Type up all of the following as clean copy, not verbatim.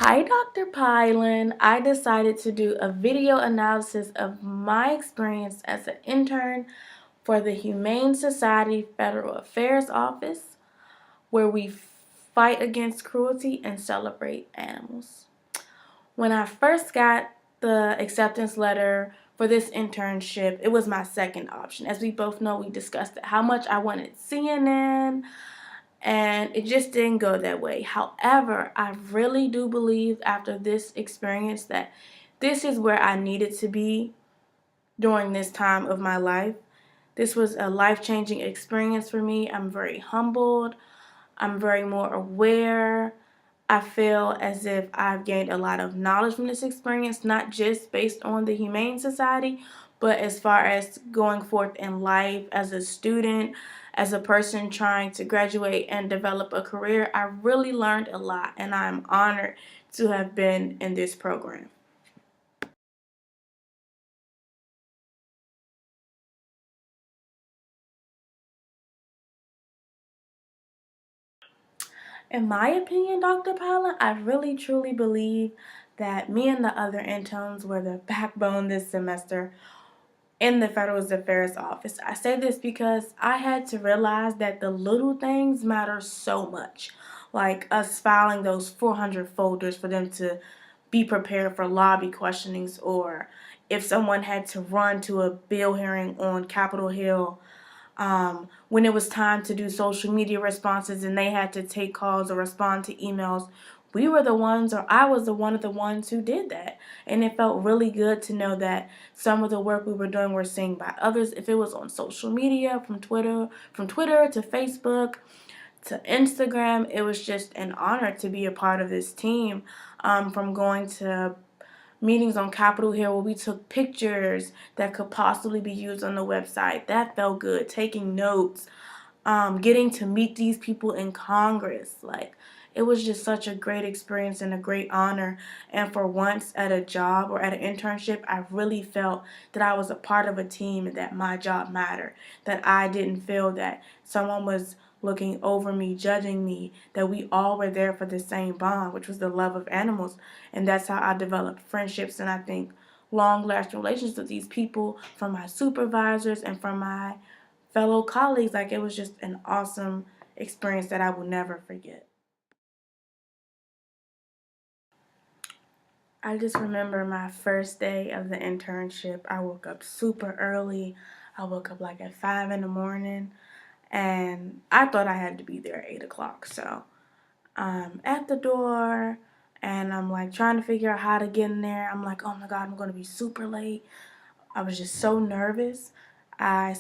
Hi, Dr. Pylon. I decided to do a video analysis of my experience as an intern for the Humane Society Federal Affairs Office, where we fight against cruelty and celebrate animals. When I first got the acceptance letter for this internship, it was my second option. As we both know, we discussed it, how much I wanted CNN, and it just didn't go that way. However, I really do believe after this experience that this is where I needed to be during this time of my life. This was a life-changing experience for me. I'm very humbled. I'm very more aware. I feel as if I've gained a lot of knowledge from this experience, not just based on the Humane Society, but as far as going forth in life as a student, as a person trying to graduate and develop a career. I really learned a lot, and I'm honored to have been in this program. In my opinion, Dr. Paula, I really truly believe that me and the other interns were the backbone this semester in the Federal Affairs Office. I say this because I had to realize that the little things matter so much. Like us filing those 400 folders for them to be prepared for lobby questionings, or if someone had to run to a bill hearing on Capitol Hill, when it was time to do social media responses and they had to take calls or respond to emails, we were the ones, or I was the one of the ones who did that. And it felt really good to know that some of the work we were doing were seen by others. If it was on social media, from Twitter to Facebook to Instagram, it was just an honor to be a part of this team. From going to meetings on Capitol Hill where we took pictures that could possibly be used on the website. That felt good. Taking notes, getting to meet these people in Congress. Like, it was just such a great experience and a great honor. And for once at a job or at an internship, I really felt that I was a part of a team and that my job mattered. That I didn't feel that someone was looking over me, judging me, that we all were there for the same bond, which was the love of animals. And that's how I developed friendships, and I think long-lasting relationships with these people, from my supervisors and from my fellow colleagues. Like, it was just an awesome experience that I will never forget. I just remember my first day of the internship. I woke up super early. I woke up like at 5 in the morning, and I thought I had to be there at 8 o'clock. So I'm at the door, and I'm like trying to figure out how to get in there. I'm like, oh my God, I'm going to be super late. I was just so nervous. I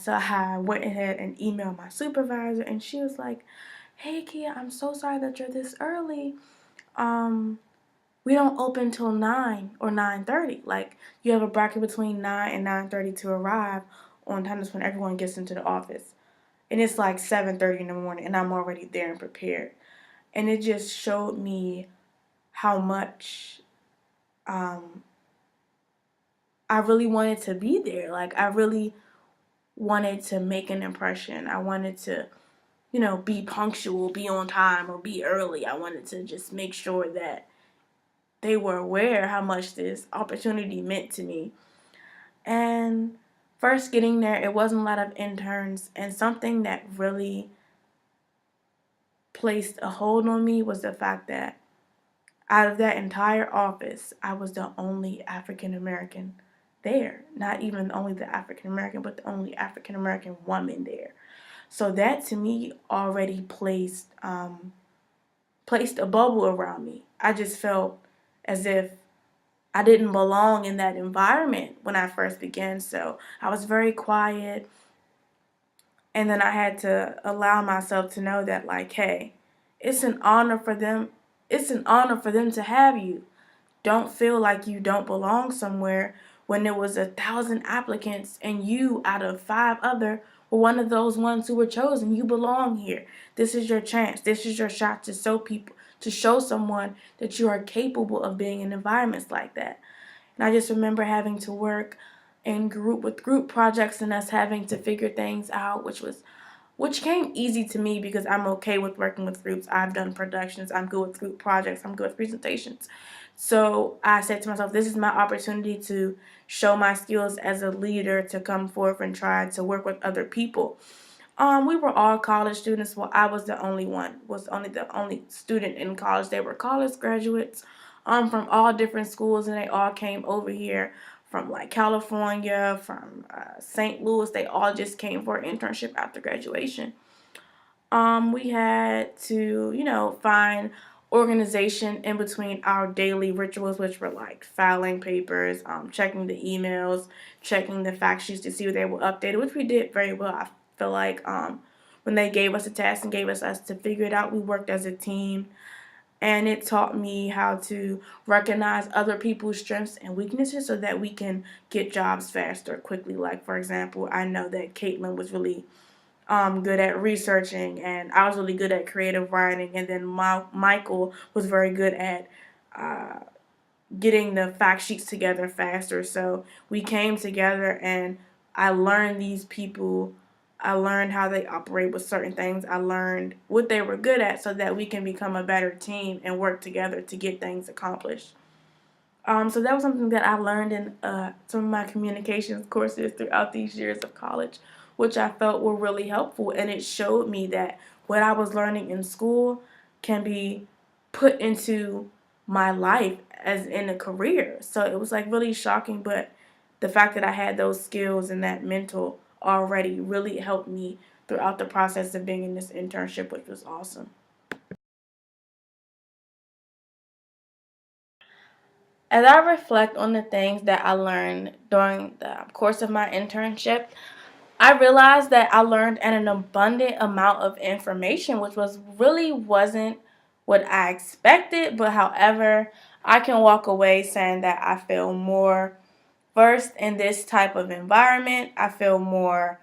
went ahead and emailed my supervisor, and she was like, "Hey, Kia, I'm so sorry that you're this early. Um, we don't open till 9 or 9:30. Like, you have a bracket between 9 and 9:30 to arrive on time. That's when everyone gets into the office, and it's like 7:30 in the morning, and I'm already there and prepared." And it just showed me how much um, I really wanted to be there. Like, I really wanted to make an impression. I wanted to, be punctual, be on time, or be early. I wanted to just make sure that they were aware how much this opportunity meant to me. And first getting there, it wasn't a lot of interns, and something that really placed a hold on me was the fact that out of that entire office, I was the only African American there. Not even only the African American, but the only African American woman there. So that to me already placed a bubble around me. I just felt as if I didn't belong in that environment when I first began. So I was very quiet, and then I had to allow myself to know that, like, hey, it's an honor for them. It's an honor for them to have you. Don't feel like you don't belong somewhere when there was 1,000 applicants and you, out of 5 other, were one of those ones who were chosen. You belong here. This is your chance. This is your shot to show someone that you are capable of being in environments like that. And I just remember having to work in group projects and us having to figure things out, which was which came easy to me because I'm okay with working with groups. I've done productions. I'm good with group projects. I'm good with presentations. So I said to myself, this is my opportunity to show my skills as a leader, to come forth and try to work with other people. We were all college students. Well, I was the only one, was only the only student in college. They were college graduates, from all different schools, and they all came over here from like California, from St. Louis. They all just came for an internship after graduation. We had to, find organization in between our daily rituals, which were like filing papers, checking the emails, checking the fact sheets to see if they were updated, which we did very well. I feel like when they gave us a task and gave us to figure it out, we worked as a team. And it taught me how to recognize other people's strengths and weaknesses so that we can get jobs faster, quickly. Like, for example, I know that Caitlin was really good at researching, and I was really good at creative writing, and then Michael was very good at uh, getting the fact sheets together faster. So we came together, and I learned these people. I learned how they operate with certain things. I learned what they were good at so that we can become a better team and work together to get things accomplished. So that was something that I learned in some of my communications courses throughout these years of college, which I felt were really helpful. And it showed me that what I was learning in school can be put into my life as in a career. So it was like really shocking, but the fact that I had those skills and that mental already really helped me throughout the process of being in this internship, which was awesome. As I reflect on the things that I learned during the course of my internship, I realized that I learned an abundant amount of information, which was really wasn't what I expected. But however, I can walk away saying that I feel more versed in this type of environment. I feel more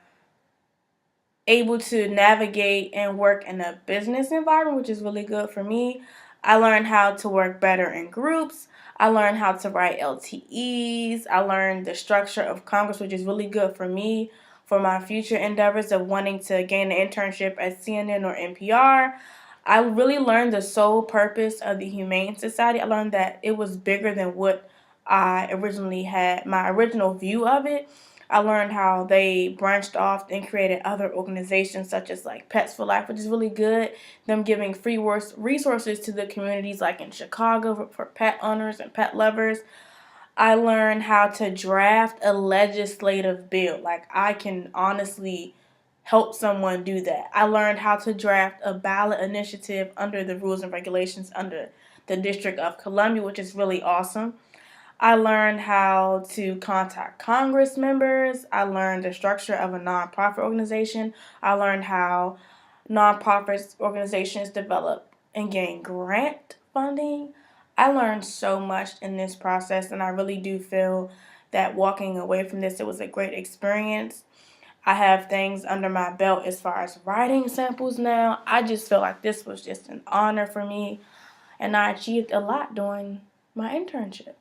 able to navigate and work in a business environment, which is really good for me. I learned how to work better in groups. I learned how to write LTEs. I learned the structure of Congress, which is really good for me for my future endeavors of wanting to gain an internship at CNN or NPR. I really learned the sole purpose of the Humane Society. I learned that it was bigger than what I originally had, my original view of it. I learned how they branched off and created other organizations such as like Pets for Life, which is really good. Them giving free resources to the communities like in Chicago for pet owners and pet lovers. I learned how to draft a legislative bill. Like I can honestly help someone do that. I learned how to draft a ballot initiative under the rules and regulations under the District of Columbia, which is really awesome. I learned how to contact Congress members. I learned the structure of a nonprofit organization. I learned how nonprofit organizations develop and gain grant funding. I learned so much in this process, and I really do feel that walking away from this, it was a great experience. I have things under my belt as far as writing samples now. I just feel like this was just an honor for me, and I achieved a lot during my internship.